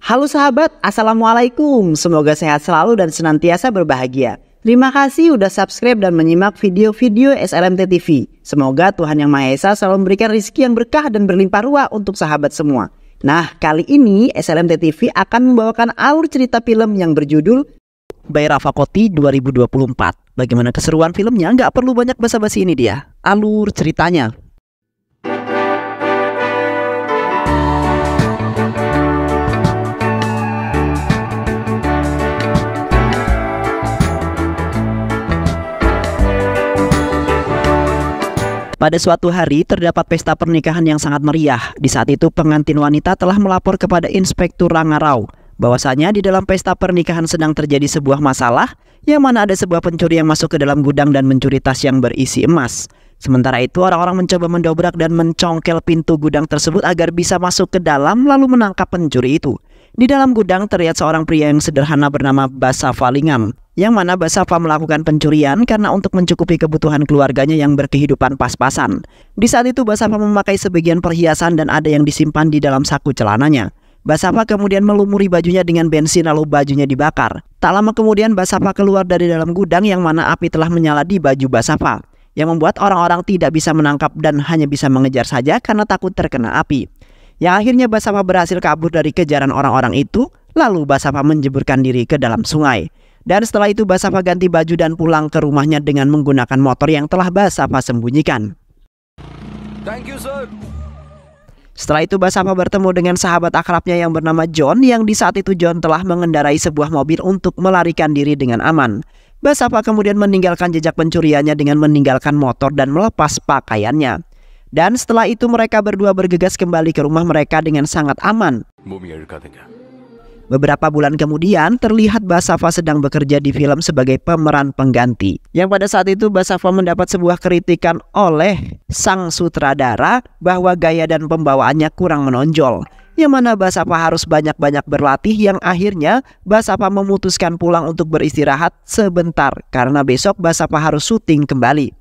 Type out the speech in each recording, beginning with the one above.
Halo sahabat, Assalamualaikum. Semoga sehat selalu dan senantiasa berbahagia. Terima kasih udah subscribe dan menyimak video-video SLMT TV. Semoga Tuhan Yang Maha Esa selalu memberikan rezeki yang berkah dan berlimpah ruah untuk sahabat semua. Nah, kali ini SLMT TV akan membawakan alur cerita film yang berjudul By Rafa Koti 2024. Bagaimana keseruan filmnya? Nggak perlu banyak basa-basi, ini dia alur ceritanya. Pada suatu hari terdapat pesta pernikahan yang sangat meriah. Di saat itu pengantin wanita telah melapor kepada Inspektur Rangarau bahwasanya di dalam pesta pernikahan sedang terjadi sebuah masalah, yang mana ada sebuah pencuri yang masuk ke dalam gudang dan mencuri tas yang berisi emas. Sementara itu orang-orang mencoba mendobrak dan mencongkel pintu gudang tersebut agar bisa masuk ke dalam lalu menangkap pencuri itu. Di dalam gudang terlihat seorang pria yang sederhana bernama Basafa Lingam, yang mana Basafa melakukan pencurian karena untuk mencukupi kebutuhan keluarganya yang berkehidupan pas-pasan. Di saat itu Basafa memakai sebagian perhiasan dan ada yang disimpan di dalam saku celananya. Basafa kemudian melumuri bajunya dengan bensin lalu bajunya dibakar. Tak lama kemudian Basafa keluar dari dalam gudang yang mana api telah menyala di baju Basafa, yang membuat orang-orang tidak bisa menangkap dan hanya bisa mengejar saja karena takut terkena api. Yang akhirnya Basafa berhasil kabur dari kejaran orang-orang itu. Lalu Basafa menjeburkan diri ke dalam sungai. Dan setelah itu Basafa ganti baju dan pulang ke rumahnya dengan menggunakan motor yang telah Basafa sembunyikan. Thank you, sir. Setelah itu Basafa bertemu dengan sahabat akrabnya yang bernama John, yang di saat itu John telah mengendarai sebuah mobil untuk melarikan diri dengan aman. Basafa kemudian meninggalkan jejak pencuriannya dengan meninggalkan motor dan melepas pakaiannya. Dan setelah itu mereka berdua bergegas kembali ke rumah mereka dengan sangat aman. Beberapa bulan kemudian terlihat Basafa sedang bekerja di film sebagai pemeran pengganti, yang pada saat itu Basafa mendapat sebuah kritikan oleh sang sutradara bahwa gaya dan pembawaannya kurang menonjol, yang mana Basafa harus banyak-banyak berlatih, yang akhirnya Basafa memutuskan pulang untuk beristirahat sebentar karena besok Basafa harus syuting kembali.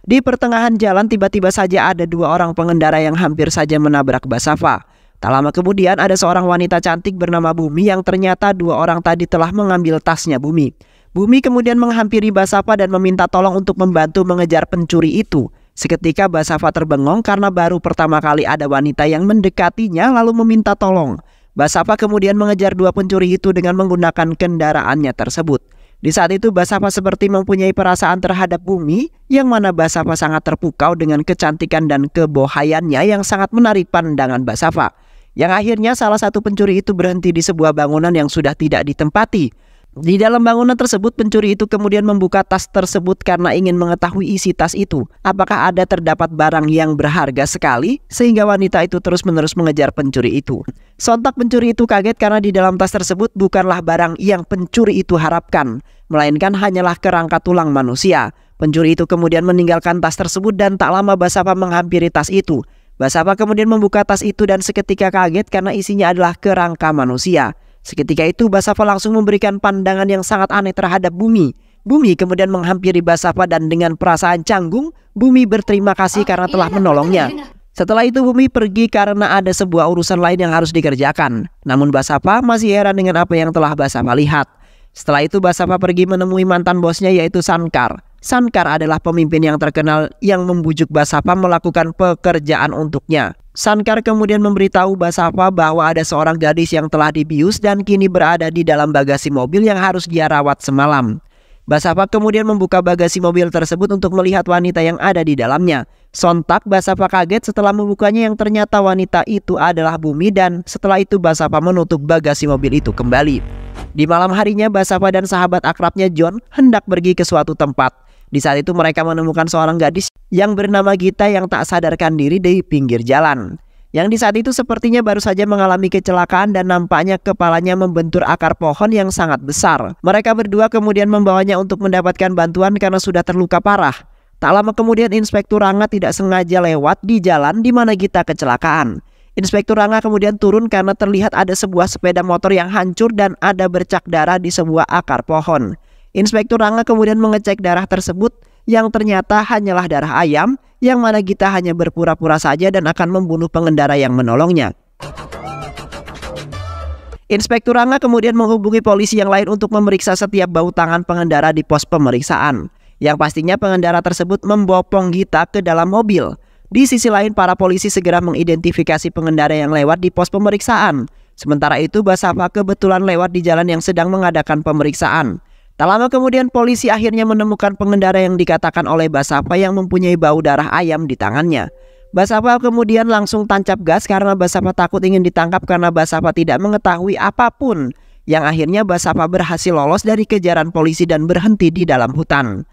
Di pertengahan jalan tiba-tiba saja ada dua orang pengendara yang hampir saja menabrak Basafa. Tak lama kemudian ada seorang wanita cantik bernama Bumi, yang ternyata dua orang tadi telah mengambil tasnya Bumi. Bumi kemudian menghampiri Basafa dan meminta tolong untuk membantu mengejar pencuri itu. Seketika Basafa terbengong karena baru pertama kali ada wanita yang mendekatinya lalu meminta tolong. Basafa kemudian mengejar dua pencuri itu dengan menggunakan kendaraannya tersebut. Di saat itu Basafa seperti mempunyai perasaan terhadap Bumi, yang mana Basafa sangat terpukau dengan kecantikan dan kebohayannya yang sangat menarik pandangan Basafa. Yang akhirnya salah satu pencuri itu berhenti di sebuah bangunan yang sudah tidak ditempati. Di dalam bangunan tersebut pencuri itu kemudian membuka tas tersebut karena ingin mengetahui isi tas itu, apakah ada terdapat barang yang berharga sekali, sehingga wanita itu terus-menerus mengejar pencuri itu. Sontak pencuri itu kaget karena di dalam tas tersebut bukanlah barang yang pencuri itu harapkan, melainkan hanyalah kerangka tulang manusia. Pencuri itu kemudian meninggalkan tas tersebut dan tak lama Basafa menghampiri tas itu. Basafa kemudian membuka tas itu dan seketika kaget karena isinya adalah kerangka manusia. Seketika itu Basafa langsung memberikan pandangan yang sangat aneh terhadap Bumi. Bumi kemudian menghampiri Basafa dan dengan perasaan canggung Bumi berterima kasih karena telah menolongnya. Setelah itu Bumi pergi karena ada sebuah urusan lain yang harus dikerjakan. Namun Basafa masih heran dengan apa yang telah Basafa lihat. Setelah itu Basafa pergi menemui mantan bosnya yaitu Sankar. Sankar adalah pemimpin yang terkenal yang membujuk Basafa melakukan pekerjaan untuknya. Sankar kemudian memberitahu Basafa bahwa ada seorang gadis yang telah dibius dan kini berada di dalam bagasi mobil yang harus dia rawat semalam. Basafa kemudian membuka bagasi mobil tersebut untuk melihat wanita yang ada di dalamnya. Sontak Basafa kaget setelah membukanya, yang ternyata wanita itu adalah Bumi, dan setelah itu Basafa menutup bagasi mobil itu kembali. Di malam harinya Basafa dan sahabat akrabnya John hendak pergi ke suatu tempat. Di saat itu mereka menemukan seorang gadis yang bernama Gita yang tak sadarkan diri di pinggir jalan. Yang di saat itu sepertinya baru saja mengalami kecelakaan dan nampaknya kepalanya membentur akar pohon yang sangat besar. Mereka berdua kemudian membawanya untuk mendapatkan bantuan karena sudah terluka parah. Tak lama kemudian Inspektur Ranga tidak sengaja lewat di jalan di mana Gita kecelakaan. Inspektur Rangga kemudian turun karena terlihat ada sebuah sepeda motor yang hancur dan ada bercak darah di sebuah akar pohon. Inspektur Rangga kemudian mengecek darah tersebut yang ternyata hanyalah darah ayam, yang mana Gita hanya berpura-pura saja dan akan membunuh pengendara yang menolongnya. Inspektur Rangga kemudian menghubungi polisi yang lain untuk memeriksa setiap bau tangan pengendara di pos pemeriksaan. Yang pastinya pengendara tersebut membopong Gita ke dalam mobil. Di sisi lain, para polisi segera mengidentifikasi pengendara yang lewat di pos pemeriksaan. Sementara itu, Basava kebetulan lewat di jalan yang sedang mengadakan pemeriksaan. Tak lama kemudian, polisi akhirnya menemukan pengendara yang dikatakan oleh Basava yang mempunyai bau darah ayam di tangannya. Basava kemudian langsung tancap gas karena Basava takut ingin ditangkap karena Basava tidak mengetahui apapun. Yang akhirnya Basava berhasil lolos dari kejaran polisi dan berhenti di dalam hutan.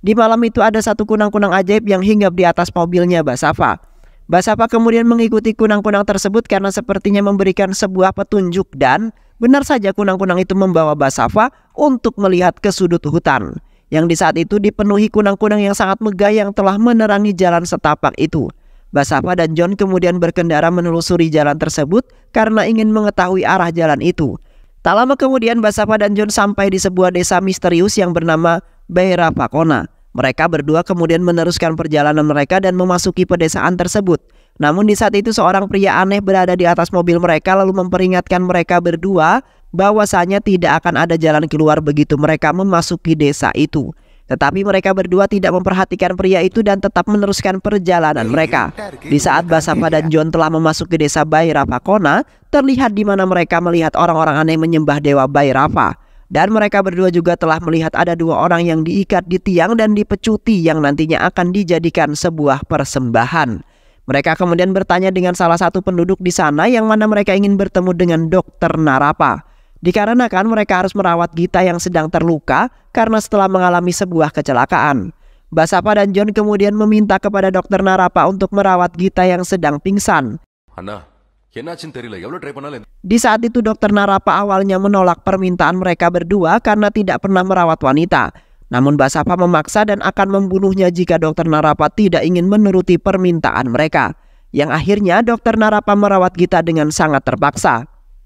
Di malam itu ada satu kunang-kunang ajaib yang hinggap di atas mobilnya Basava. Basava kemudian mengikuti kunang-kunang tersebut karena sepertinya memberikan sebuah petunjuk dan benar saja kunang-kunang itu membawa Basava untuk melihat ke sudut hutan. Yang di saat itu dipenuhi kunang-kunang yang sangat megah yang telah menerangi jalan setapak itu. Basava dan John kemudian berkendara menelusuri jalan tersebut karena ingin mengetahui arah jalan itu. Tak lama kemudian Basava dan John sampai di sebuah desa misterius yang bernama Bhairapakona. Mereka berdua kemudian meneruskan perjalanan mereka dan memasuki pedesaan tersebut. Namun di saat itu seorang pria aneh berada di atas mobil mereka lalu memperingatkan mereka berdua bahwasanya tidak akan ada jalan keluar begitu mereka memasuki desa itu. Tetapi mereka berdua tidak memperhatikan pria itu dan tetap meneruskan perjalanan mereka. Di saat Basava dan John telah memasuki desa Bhairapakona, terlihat di mana mereka melihat orang-orang aneh menyembah dewa Bhairapa. Dan mereka berdua juga telah melihat ada dua orang yang diikat di tiang dan dipecuti yang nantinya akan dijadikan sebuah persembahan. Mereka kemudian bertanya dengan salah satu penduduk di sana yang mana mereka ingin bertemu dengan Dr. Narapa. Dikarenakan mereka harus merawat Gita yang sedang terluka karena setelah mengalami sebuah kecelakaan. Basava dan John kemudian meminta kepada Dr. Narapa untuk merawat Gita yang sedang pingsan. Di saat itu Dr. Narapa awalnya menolak permintaan mereka berdua karena tidak pernah merawat wanita. Namun Basava memaksa dan akan membunuhnya jika Dr. Narapa tidak ingin menuruti permintaan mereka. Yang akhirnya Dr. Narapa merawat Gita dengan sangat terpaksa.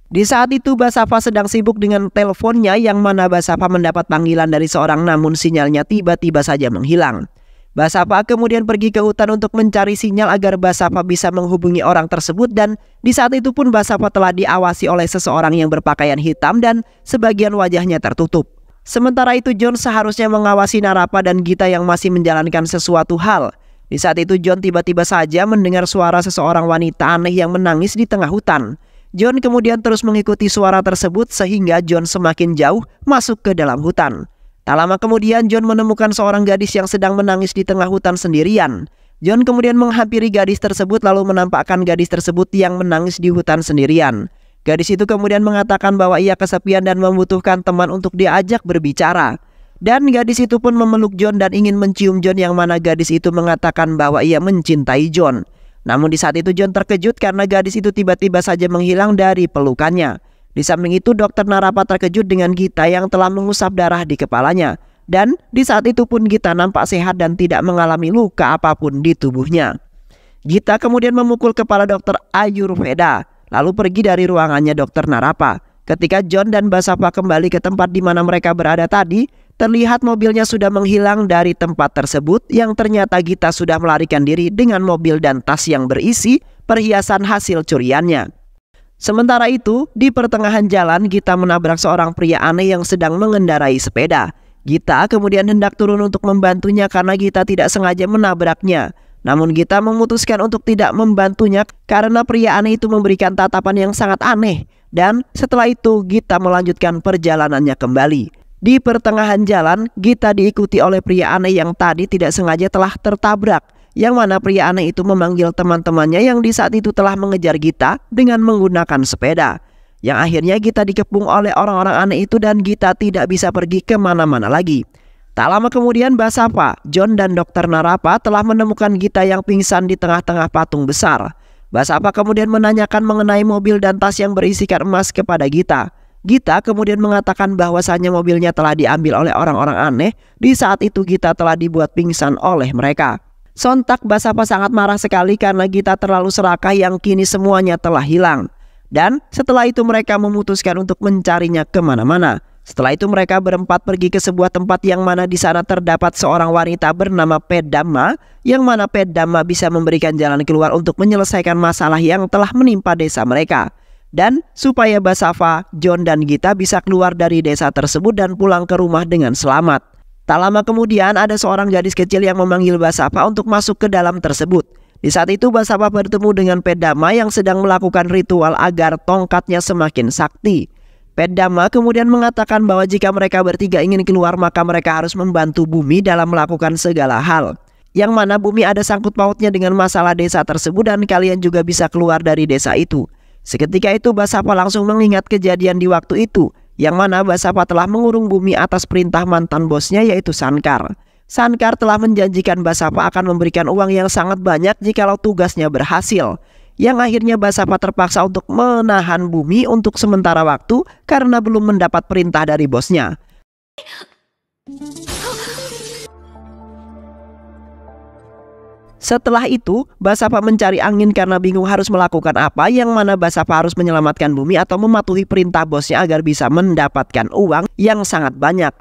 Di saat itu Basava sedang sibuk dengan teleponnya yang mana Basava mendapat panggilan dari seorang namun sinyalnya tiba-tiba saja menghilang. Basava kemudian pergi ke hutan untuk mencari sinyal agar Basava bisa menghubungi orang tersebut dan di saat itu pun Basava telah diawasi oleh seseorang yang berpakaian hitam dan sebagian wajahnya tertutup. Sementara itu John seharusnya mengawasi Narapa dan Gita yang masih menjalankan sesuatu hal. Di saat itu John tiba-tiba saja mendengar suara seseorang wanita aneh yang menangis di tengah hutan. John kemudian terus mengikuti suara tersebut sehingga John semakin jauh masuk ke dalam hutan. Tak lama kemudian John menemukan seorang gadis yang sedang menangis di tengah hutan sendirian. John kemudian menghampiri gadis tersebut lalu menampakkan gadis tersebut yang menangis di hutan sendirian. Gadis itu kemudian mengatakan bahwa ia kesepian dan membutuhkan teman untuk diajak berbicara. Dan gadis itu pun memeluk John dan ingin mencium John yang mana gadis itu mengatakan bahwa ia mencintai John. Namun di saat itu John terkejut karena gadis itu tiba-tiba saja menghilang dari pelukannya. Di samping itu Dr. Narapa terkejut dengan Gita yang telah mengusap darah di kepalanya. Dan di saat itu pun Gita nampak sehat dan tidak mengalami luka apapun di tubuhnya. Gita kemudian memukul kepala Dr. Ayurveda lalu pergi dari ruangannya Dr. Narapa. Ketika John dan Basava kembali ke tempat di mana mereka berada tadi, terlihat mobilnya sudah menghilang dari tempat tersebut yang ternyata Gita sudah melarikan diri dengan mobil dan tas yang berisi perhiasan hasil curiannya. Sementara itu, di pertengahan jalan Gita menabrak seorang pria aneh yang sedang mengendarai sepeda. Gita kemudian hendak turun untuk membantunya karena Gita tidak sengaja menabraknya. Namun Gita memutuskan untuk tidak membantunya karena pria aneh itu memberikan tatapan yang sangat aneh. Dan setelah itu Gita melanjutkan perjalanannya kembali. Di pertengahan jalan, Gita diikuti oleh pria aneh yang tadi tidak sengaja telah tertabrak. Yang mana pria aneh itu memanggil teman-temannya yang di saat itu telah mengejar Gita dengan menggunakan sepeda. Yang akhirnya Gita dikepung oleh orang-orang aneh itu dan Gita tidak bisa pergi kemana-mana lagi. Tak lama kemudian Basava, John dan Dr. Narapa telah menemukan Gita yang pingsan di tengah-tengah patung besar. Basava kemudian menanyakan mengenai mobil dan tas yang berisikan emas kepada Gita. Gita kemudian mengatakan bahwasannya mobilnya telah diambil oleh orang-orang aneh. Di saat itu Gita telah dibuat pingsan oleh mereka. Sontak Basava sangat marah sekali karena Gita terlalu serakah yang kini semuanya telah hilang. Dan setelah itu mereka memutuskan untuk mencarinya kemana-mana. Setelah itu mereka berempat pergi ke sebuah tempat yang mana di sana terdapat seorang wanita bernama Peddhamma, yang mana Peddhamma bisa memberikan jalan keluar untuk menyelesaikan masalah yang telah menimpa desa mereka. Dan supaya Basava, John dan Gita bisa keluar dari desa tersebut dan pulang ke rumah dengan selamat. Tak lama kemudian ada seorang gadis kecil yang memanggil Basava untuk masuk ke dalam tersebut. Di saat itu Basava bertemu dengan Peddhamma yang sedang melakukan ritual agar tongkatnya semakin sakti. Peddhamma kemudian mengatakan bahwa jika mereka bertiga ingin keluar maka mereka harus membantu Bumi dalam melakukan segala hal. Yang mana Bumi ada sangkut pautnya dengan masalah desa tersebut dan kalian juga bisa keluar dari desa itu. Seketika itu Basava langsung mengingat kejadian di waktu itu, yang mana Basava telah mengurung Bumi atas perintah mantan bosnya yaitu Shankar. Shankar telah menjanjikan Basava akan memberikan uang yang sangat banyak jikalau tugasnya berhasil. Yang akhirnya Basava terpaksa untuk menahan Bumi untuk sementara waktu karena belum mendapat perintah dari bosnya. Setelah itu, Basava mencari angin karena bingung harus melakukan apa, yang mana Basava harus menyelamatkan Bumi atau mematuhi perintah bosnya agar bisa mendapatkan uang yang sangat banyak.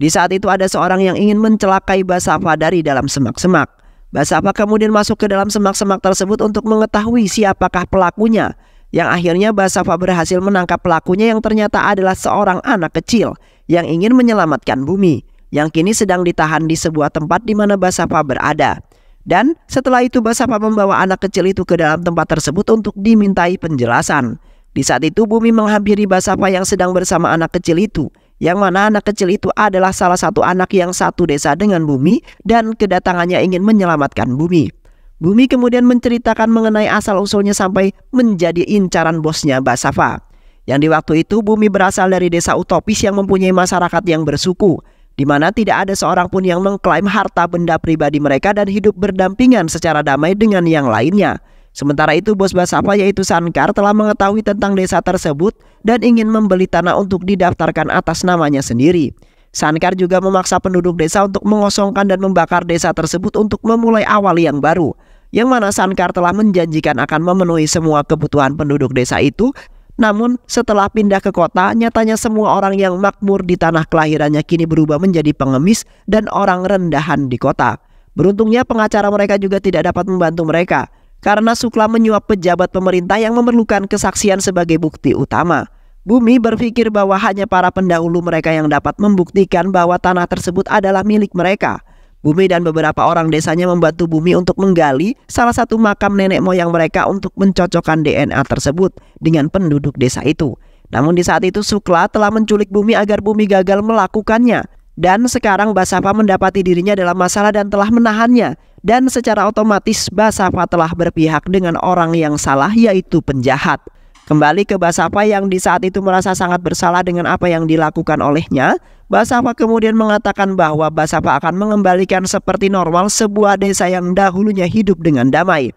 Di saat itu ada seorang yang ingin mencelakai Basava dari dalam semak-semak. Basava kemudian masuk ke dalam semak-semak tersebut untuk mengetahui siapakah pelakunya. Yang akhirnya Basava berhasil menangkap pelakunya yang ternyata adalah seorang anak kecil yang ingin menyelamatkan Bumi, yang kini sedang ditahan di sebuah tempat di mana Basava berada. Dan setelah itu Basava membawa anak kecil itu ke dalam tempat tersebut untuk dimintai penjelasan. Di saat itu Bumi menghampiri Basava yang sedang bersama anak kecil itu, yang mana anak kecil itu adalah salah satu anak yang satu desa dengan Bumi dan kedatangannya ingin menyelamatkan Bumi. Bumi kemudian menceritakan mengenai asal-usulnya sampai menjadi incaran bosnya Basava. Yang di waktu itu Bumi berasal dari desa utopis yang mempunyai masyarakat yang bersuku, di mana tidak ada seorang pun yang mengklaim harta benda pribadi mereka dan hidup berdampingan secara damai dengan yang lainnya. Sementara itu bos Basava yaitu Shankar telah mengetahui tentang desa tersebut dan ingin membeli tanah untuk didaftarkan atas namanya sendiri. Shankar juga memaksa penduduk desa untuk mengosongkan dan membakar desa tersebut untuk memulai awal yang baru, yang mana Shankar telah menjanjikan akan memenuhi semua kebutuhan penduduk desa itu. Namun setelah pindah ke kota, nyatanya semua orang yang makmur di tanah kelahirannya kini berubah menjadi pengemis dan orang rendahan di kota. Beruntungnya pengacara mereka juga tidak dapat membantu mereka, karena Sukla menyuap pejabat pemerintah yang memerlukan kesaksian sebagai bukti utama. Bumi berpikir bahwa hanya para pendahulu mereka yang dapat membuktikan bahwa tanah tersebut adalah milik mereka. Bumi dan beberapa orang desanya membantu Bumi untuk menggali salah satu makam nenek moyang mereka untuk mencocokkan DNA tersebut dengan penduduk desa itu. Namun di saat itu Sukla telah menculik Bumi agar Bumi gagal melakukannya. Dan sekarang Basava mendapati dirinya dalam masalah dan telah menahannya. Dan secara otomatis Basava telah berpihak dengan orang yang salah, yaitu penjahat. Kembali ke Basava yang di saat itu merasa sangat bersalah dengan apa yang dilakukan olehnya. Basava kemudian mengatakan bahwa Basava akan mengembalikan seperti normal sebuah desa yang dahulunya hidup dengan damai.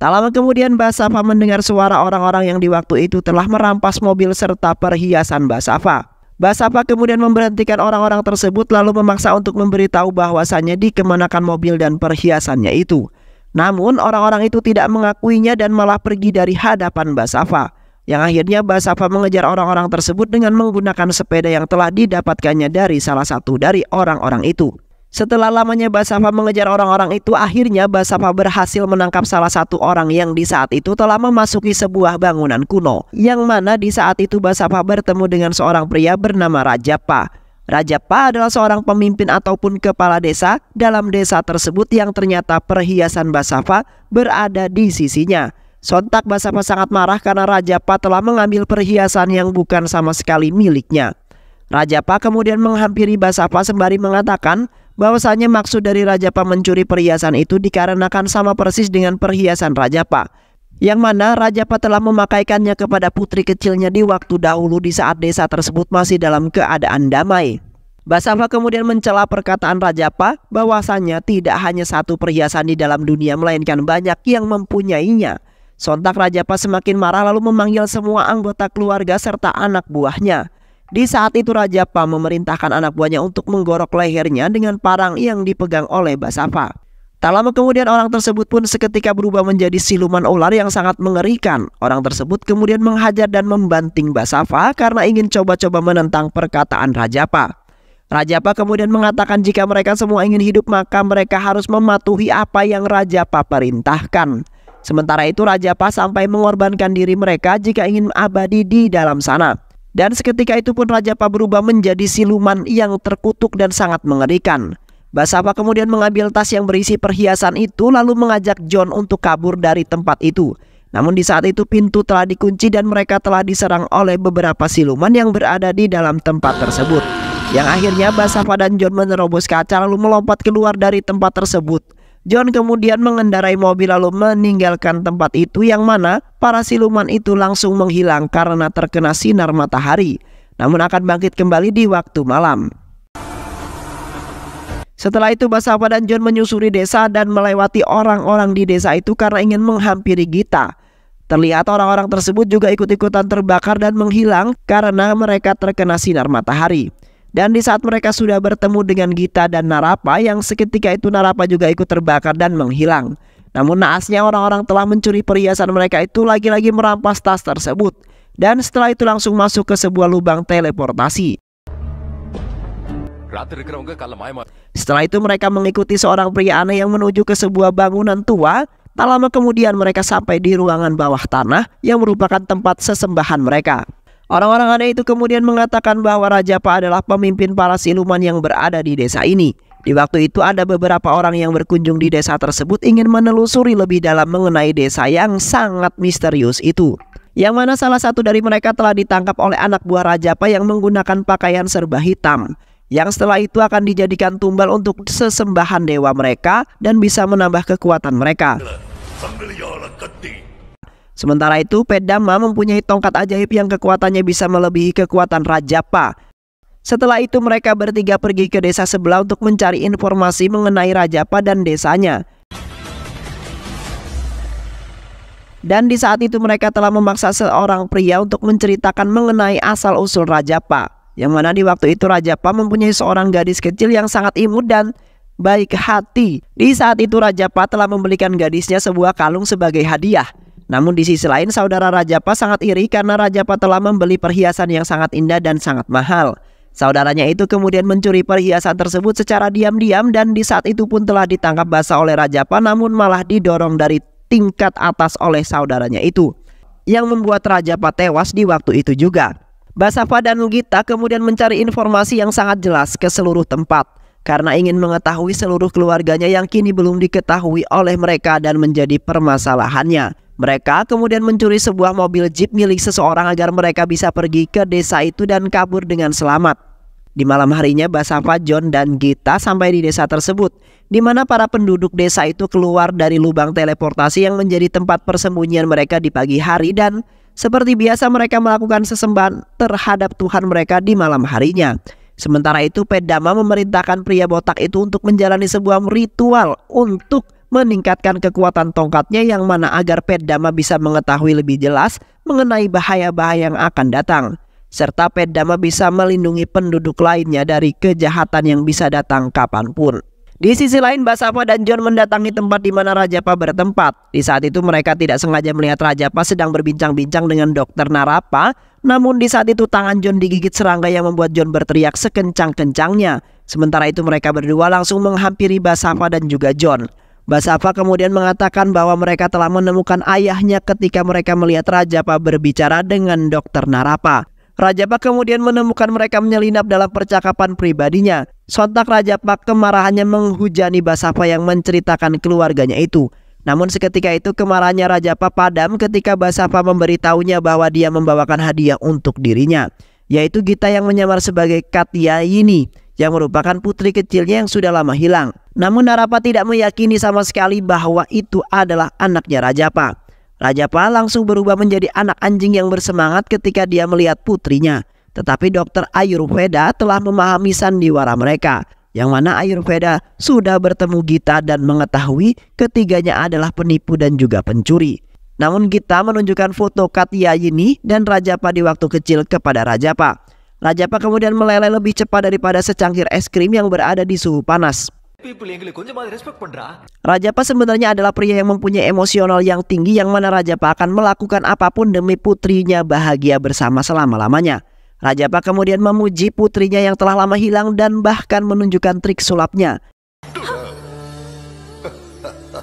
Tak lama kemudian Basava mendengar suara orang-orang yang di waktu itu telah merampas mobil serta perhiasan Basava. Basava kemudian memberhentikan orang-orang tersebut lalu memaksa untuk memberitahu bahwasannya dikemanakan mobil dan perhiasannya itu. Namun orang-orang itu tidak mengakuinya dan malah pergi dari hadapan Basava. Yang akhirnya Basava mengejar orang-orang tersebut dengan menggunakan sepeda yang telah didapatkannya dari salah satu dari orang-orang itu. Setelah lamanya Basava mengejar orang-orang itu, akhirnya Basava berhasil menangkap salah satu orang yang di saat itu telah memasuki sebuah bangunan kuno. Yang mana di saat itu Basava bertemu dengan seorang pria bernama Rajappa. Rajappa adalah seorang pemimpin ataupun kepala desa dalam desa tersebut yang ternyata perhiasan Basava berada di sisinya. Sontak Basava sangat marah karena Rajappa telah mengambil perhiasan yang bukan sama sekali miliknya. Rajappa kemudian menghampiri Basava sembari mengatakan bahwasanya maksud dari Rajappa mencuri perhiasan itu dikarenakan sama persis dengan perhiasan Rajappa, yang mana Rajappa telah memakaikannya kepada putri kecilnya di waktu dahulu di saat desa tersebut masih dalam keadaan damai. Basava kemudian mencela perkataan Rajappa bahwasanya tidak hanya satu perhiasan di dalam dunia melainkan banyak yang mempunyainya. Sontak Rajappa semakin marah lalu memanggil semua anggota keluarga serta anak buahnya. Di saat itu Rajappa memerintahkan anak buahnya untuk menggorok lehernya dengan parang yang dipegang oleh Basava. Tak lama kemudian orang tersebut pun seketika berubah menjadi siluman ular yang sangat mengerikan. Orang tersebut kemudian menghajar dan membanting Basava karena ingin coba-coba menentang perkataan Rajapa. Rajapa kemudian mengatakan jika mereka semua ingin hidup maka mereka harus mematuhi apa yang Rajapa perintahkan. Sementara itu Rajapa sampai mengorbankan diri mereka jika ingin abadi di dalam sana. Dan seketika itu pun Rajapa berubah menjadi siluman yang terkutuk dan sangat mengerikan. Basava kemudian mengambil tas yang berisi perhiasan itu lalu mengajak John untuk kabur dari tempat itu. Namun di saat itu pintu telah dikunci dan mereka telah diserang oleh beberapa siluman yang berada di dalam tempat tersebut. Yang akhirnya Basava dan John menerobos kaca lalu melompat keluar dari tempat tersebut. John kemudian mengendarai mobil lalu meninggalkan tempat itu, yang mana para siluman itu langsung menghilang karena terkena sinar matahari, namun akan bangkit kembali di waktu malam. Setelah itu Basava dan John menyusuri desa dan melewati orang-orang di desa itu karena ingin menghampiri Gita. Terlihat orang-orang tersebut juga ikut-ikutan terbakar dan menghilang karena mereka terkena sinar matahari. Dan di saat mereka sudah bertemu dengan Gita dan Narapa, yang seketika itu Narapa juga ikut terbakar dan menghilang. Namun naasnya orang-orang telah mencuri perhiasan mereka itu lagi-lagi merampas tas tersebut. Dan setelah itu langsung masuk ke sebuah lubang teleportasi. Setelah itu mereka mengikuti seorang pria aneh yang menuju ke sebuah bangunan tua. Tak lama kemudian mereka sampai di ruangan bawah tanah yang merupakan tempat sesembahan mereka. Orang-orang aneh itu kemudian mengatakan bahwa Rajapa adalah pemimpin para siluman yang berada di desa ini. Di waktu itu ada beberapa orang yang berkunjung di desa tersebut ingin menelusuri lebih dalam mengenai desa yang sangat misterius itu. Yang mana salah satu dari mereka telah ditangkap oleh anak buah Rajapa yang menggunakan pakaian serba hitam, yang setelah itu akan dijadikan tumbal untuk sesembahan dewa mereka dan bisa menambah kekuatan mereka. Sementara itu Pedama mempunyai tongkat ajaib yang kekuatannya bisa melebihi kekuatan Rajapa. Setelah itu mereka bertiga pergi ke desa sebelah untuk mencari informasi mengenai Rajapa dan desanya. Dan di saat itu mereka telah memaksa seorang pria untuk menceritakan mengenai asal-usul Rajapa. Yang mana di waktu itu Rajapa mempunyai seorang gadis kecil yang sangat imut dan baik hati. Di saat itu Rajapa telah membelikan gadisnya sebuah kalung sebagai hadiah. Namun di sisi lain saudara Rajapa sangat iri karena Rajapa telah membeli perhiasan yang sangat indah dan sangat mahal. Saudaranya itu kemudian mencuri perhiasan tersebut secara diam-diam dan di saat itu pun telah ditangkap basah oleh Rajapa, namun malah didorong dari tingkat atas oleh saudaranya itu, yang membuat Rajapa tewas di waktu itu juga. Basava dan Gita kemudian mencari informasi yang sangat jelas ke seluruh tempat karena ingin mengetahui seluruh keluarganya yang kini belum diketahui oleh mereka dan menjadi permasalahannya. Mereka kemudian mencuri sebuah mobil jeep milik seseorang agar mereka bisa pergi ke desa itu dan kabur dengan selamat. Di malam harinya Basava, John, dan Gita sampai di desa tersebut, di mana para penduduk desa itu keluar dari lubang teleportasi yang menjadi tempat persembunyian mereka di pagi hari, dan seperti biasa mereka melakukan sesembahan terhadap Tuhan mereka di malam harinya. Sementara itu Pedama memerintahkan pria botak itu untuk menjalani sebuah ritual untuk meningkatkan kekuatan tongkatnya, yang mana agar Pedama bisa mengetahui lebih jelas mengenai bahaya-bahaya yang akan datang, serta Pedama bisa melindungi penduduk lainnya dari kejahatan yang bisa datang kapanpun. Di sisi lain Basava dan John mendatangi tempat di mana Rajapa bertempat. Di saat itu mereka tidak sengaja melihat Rajapa sedang berbincang-bincang dengan Dr. Narapa. Namun di saat itu tangan John digigit serangga yang membuat John berteriak sekencang-kencangnya. Sementara itu mereka berdua langsung menghampiri Basava dan juga John. Basava kemudian mengatakan bahwa mereka telah menemukan ayahnya ketika mereka melihat Rajapa berbicara dengan Dr. Narapa. Rajapa kemudian menemukan mereka menyelinap dalam percakapan pribadinya. Sontak Rajapa kemarahannya menghujani Basava yang menceritakan keluarganya itu. Namun seketika itu kemarahannya Rajapa padam ketika Basava memberitahunya bahwa dia membawakan hadiah untuk dirinya, yaitu Gita yang menyamar sebagai Katyayini, yang merupakan putri kecilnya yang sudah lama hilang. Namun Narapa tidak meyakini sama sekali bahwa itu adalah anaknya Rajapa. Rajapa langsung berubah menjadi anak anjing yang bersemangat ketika dia melihat putrinya. Tetapi dokter Ayurveda telah memahami sandiwara mereka, yang mana Ayurveda sudah bertemu Gita dan mengetahui ketiganya adalah penipu dan juga pencuri. Namun Gita menunjukkan foto Katyayini dan Rajapa di waktu kecil kepada Rajapa. Rajapa kemudian meleleh lebih cepat daripada secangkir es krim yang berada di suhu panas. Rajapa sebenarnya adalah pria yang mempunyai emosional yang tinggi, yang mana Rajapa akan melakukan apapun demi putrinya bahagia bersama selama-lamanya. Rajapa kemudian memuji putrinya yang telah lama hilang dan bahkan menunjukkan trik sulapnya.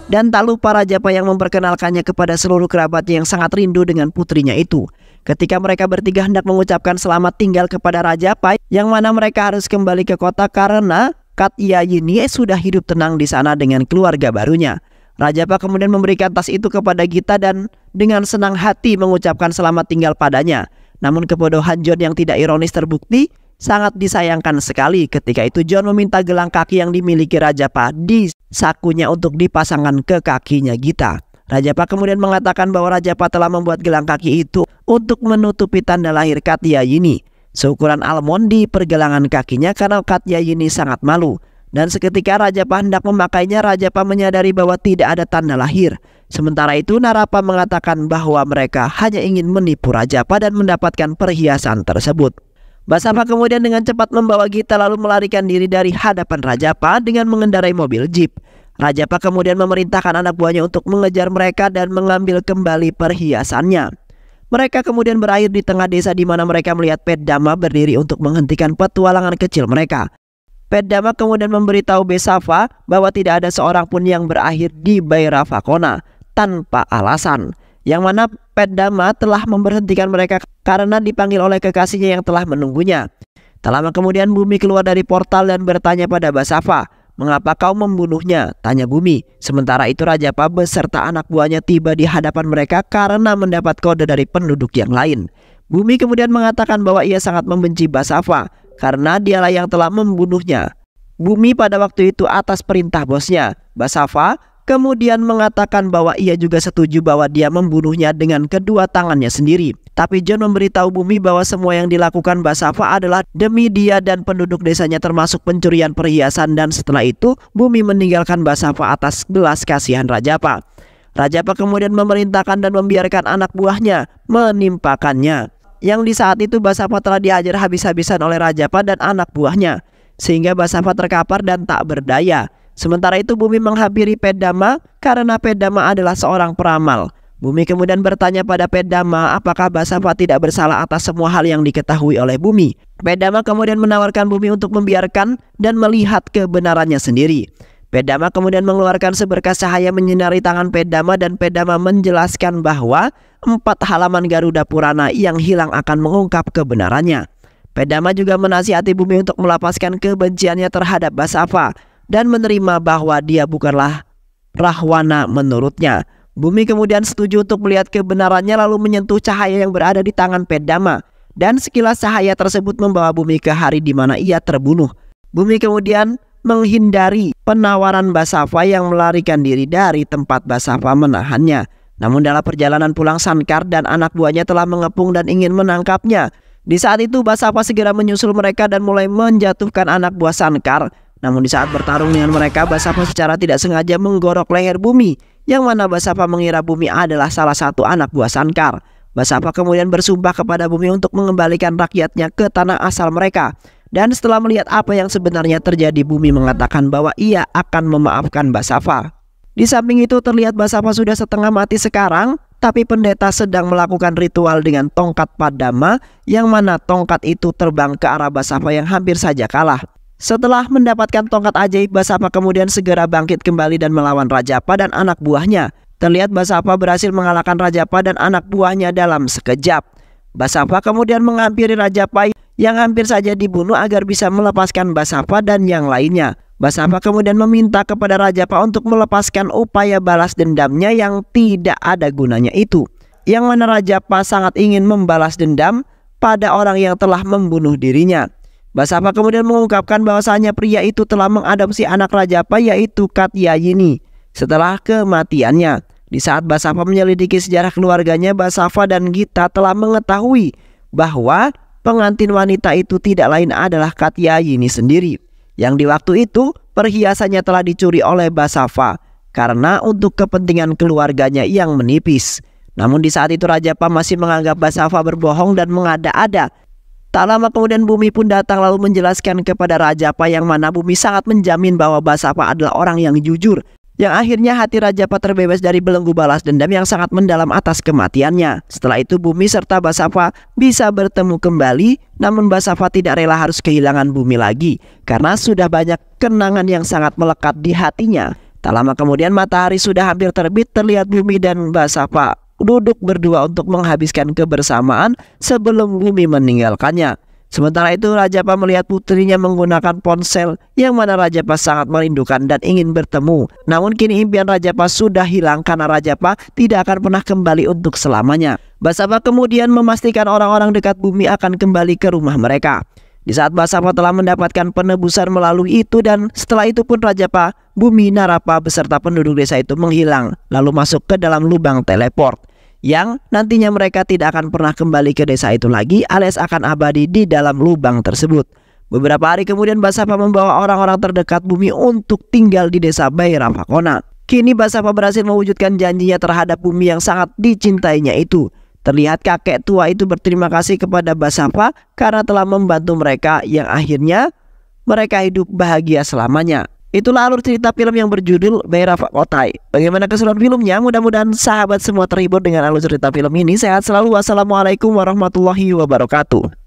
Dan tak lupa Rajapa yang memperkenalkannya kepada seluruh kerabatnya yang sangat rindu dengan putrinya itu. Ketika mereka bertiga hendak mengucapkan selamat tinggal kepada Rajapa, yang mana mereka harus kembali ke kota karena Katyayini sudah hidup tenang di sana dengan keluarga barunya. Rajapa kemudian memberikan tas itu kepada Gita dan dengan senang hati mengucapkan selamat tinggal padanya. Namun kebodohan John yang tidak ironis terbukti. Sangat disayangkan sekali ketika itu John meminta gelang kaki yang dimiliki Rajapa di sakunya untuk dipasangkan ke kakinya Gita. Rajapa kemudian mengatakan bahwa Rajapa telah membuat gelang kaki itu untuk menutupi tanda lahir Katyayini, seukuran almond di pergelangan kakinya karena Katyayini sangat malu. Dan seketika Rajapa hendak memakainya, Rajapa menyadari bahwa tidak ada tanda lahir. Sementara itu Narapa mengatakan bahwa mereka hanya ingin menipu Rajapa dan mendapatkan perhiasan tersebut. Basava kemudian dengan cepat membawa Gita lalu melarikan diri dari hadapan Rajapa dengan mengendarai mobil jeep. Rajapa kemudian memerintahkan anak buahnya untuk mengejar mereka dan mengambil kembali perhiasannya. Mereka kemudian berakhir di tengah desa di mana mereka melihat Peddama berdiri untuk menghentikan petualangan kecil mereka. Peddama kemudian memberitahu Basava bahwa tidak ada seorang pun yang berakhir di Bairavakona tanpa alasan, yang mana Peddama telah memberhentikan mereka karena dipanggil oleh kekasihnya yang telah menunggunya. Tak lama kemudian Bumi keluar dari portal dan bertanya pada Basava, "Mengapa kau membunuhnya?" tanya Bumi. Sementara itu Rajapa beserta anak buahnya tiba di hadapan mereka karena mendapat kode dari penduduk yang lain. Bumi kemudian mengatakan bahwa ia sangat membenci Basava karena dialah yang telah membunuhnya. Bumi pada waktu itu atas perintah bosnya. Basava kemudian mengatakan bahwa ia juga setuju bahwa dia membunuhnya dengan kedua tangannya sendiri. Tapi John memberitahu Bumi bahwa semua yang dilakukan Basava adalah demi dia dan penduduk desanya, termasuk pencurian perhiasan, dan setelah itu Bumi meninggalkan Basava atas belas kasihan Rajapa. Rajapa kemudian memerintahkan dan membiarkan anak buahnya menimpakannya. Yang di saat itu Basava telah diajar habis-habisan oleh Rajapa dan anak buahnya, sehingga Basava terkapar dan tak berdaya. Sementara itu Bumi menghampiri Peddama karena Peddama adalah seorang peramal. Bumi kemudian bertanya pada Peddama apakah Basava tidak bersalah atas semua hal yang diketahui oleh Bumi. Peddama kemudian menawarkan Bumi untuk membiarkan dan melihat kebenarannya sendiri. Peddama kemudian mengeluarkan seberkas cahaya menyinari tangan Peddama dan Peddama menjelaskan bahwa 4 halaman Garuda Purana yang hilang akan mengungkap kebenarannya. Peddama juga menasihati Bumi untuk melepaskan kebenciannya terhadap Basava dan menerima bahwa dia bukanlah Rahwana menurutnya. Bumi kemudian setuju untuk melihat kebenarannya lalu menyentuh cahaya yang berada di tangan Peddama, dan sekilas cahaya tersebut membawa Bumi ke hari di mana ia terbunuh. Bumi kemudian menghindari penawaran Basava yang melarikan diri dari tempat Basava menahannya. Namun dalam perjalanan pulang Sankar dan anak buahnya telah mengepung dan ingin menangkapnya. Di saat itu Basava segera menyusul mereka dan mulai menjatuhkan anak buah Sankar. Namun di saat bertarung dengan mereka, Basava secara tidak sengaja menggorok leher Bumi, yang mana Basava mengira Bumi adalah salah satu anak buah Sankar. Basava kemudian bersumpah kepada Bumi untuk mengembalikan rakyatnya ke tanah asal mereka. Dan setelah melihat apa yang sebenarnya terjadi, Bumi mengatakan bahwa ia akan memaafkan Basava. Di samping itu terlihat Basava sudah setengah mati sekarang, tapi pendeta sedang melakukan ritual dengan tongkat Padama, yang mana tongkat itu terbang ke arah Basava yang hampir saja kalah. Setelah mendapatkan tongkat ajaib, Basava kemudian segera bangkit kembali dan melawan Rajapa dan anak buahnya. Terlihat Basava berhasil mengalahkan Rajapa dan anak buahnya dalam sekejap. Basava kemudian menghampiri Rajapa yang hampir saja dibunuh agar bisa melepaskan Basava dan yang lainnya. Basava kemudian meminta kepada Rajapa untuk melepaskan upaya balas dendamnya yang tidak ada gunanya itu. Yang mana Rajapa sangat ingin membalas dendam pada orang yang telah membunuh dirinya. Basava kemudian mengungkapkan bahwasanya pria itu telah mengadopsi anak Rajapa yaitu Katyayini setelah kematiannya. Di saat Basava menyelidiki sejarah keluarganya, Basava dan Gita telah mengetahui bahwa pengantin wanita itu tidak lain adalah Katyayini sendiri, yang di waktu itu perhiasannya telah dicuri oleh Basava karena untuk kepentingan keluarganya yang menipis. Namun di saat itu Rajapa masih menganggap Basava berbohong dan mengada-ada. Tak lama kemudian Bumi pun datang lalu menjelaskan kepada Rajapa, yang mana Bumi sangat menjamin bahwa Basava adalah orang yang jujur. Yang akhirnya hati Rajapa terbebas dari belenggu balas dendam yang sangat mendalam atas kematiannya. Setelah itu Bumi serta Basava bisa bertemu kembali, namun Basava tidak rela harus kehilangan Bumi lagi karena sudah banyak kenangan yang sangat melekat di hatinya. Tak lama kemudian matahari sudah hampir terbit, terlihat Bumi dan Basava duduk berdua untuk menghabiskan kebersamaan sebelum Bumi meninggalkannya. Sementara itu Rajapa melihat putrinya menggunakan ponsel, yang mana Rajapa sangat merindukan dan ingin bertemu. Namun kini impian Rajapa sudah hilang karena Rajapa tidak akan pernah kembali untuk selamanya. Basava kemudian memastikan orang-orang dekat Bumi akan kembali ke rumah mereka. Di saat Basava telah mendapatkan penebusan melalui itu, dan setelah itu pun Rajapa, Bumi, Narapa beserta penduduk desa itu menghilang lalu masuk ke dalam lubang teleport, yang nantinya mereka tidak akan pernah kembali ke desa itu lagi, alias akan abadi di dalam lubang tersebut. Beberapa hari kemudian Basava membawa orang-orang terdekat Bumi untuk tinggal di desa Bairavakona. Kini Basava berhasil mewujudkan janjinya terhadap Bumi yang sangat dicintainya itu. Terlihat kakek tua itu berterima kasih kepada Basava karena telah membantu mereka, yang akhirnya mereka hidup bahagia selamanya. Itulah alur cerita film yang berjudul Bairavakota. Bagaimana keseruan filmnya? Mudah-mudahan sahabat semua terhibur dengan alur cerita film ini. Sehat selalu. Wassalamualaikum warahmatullahi wabarakatuh.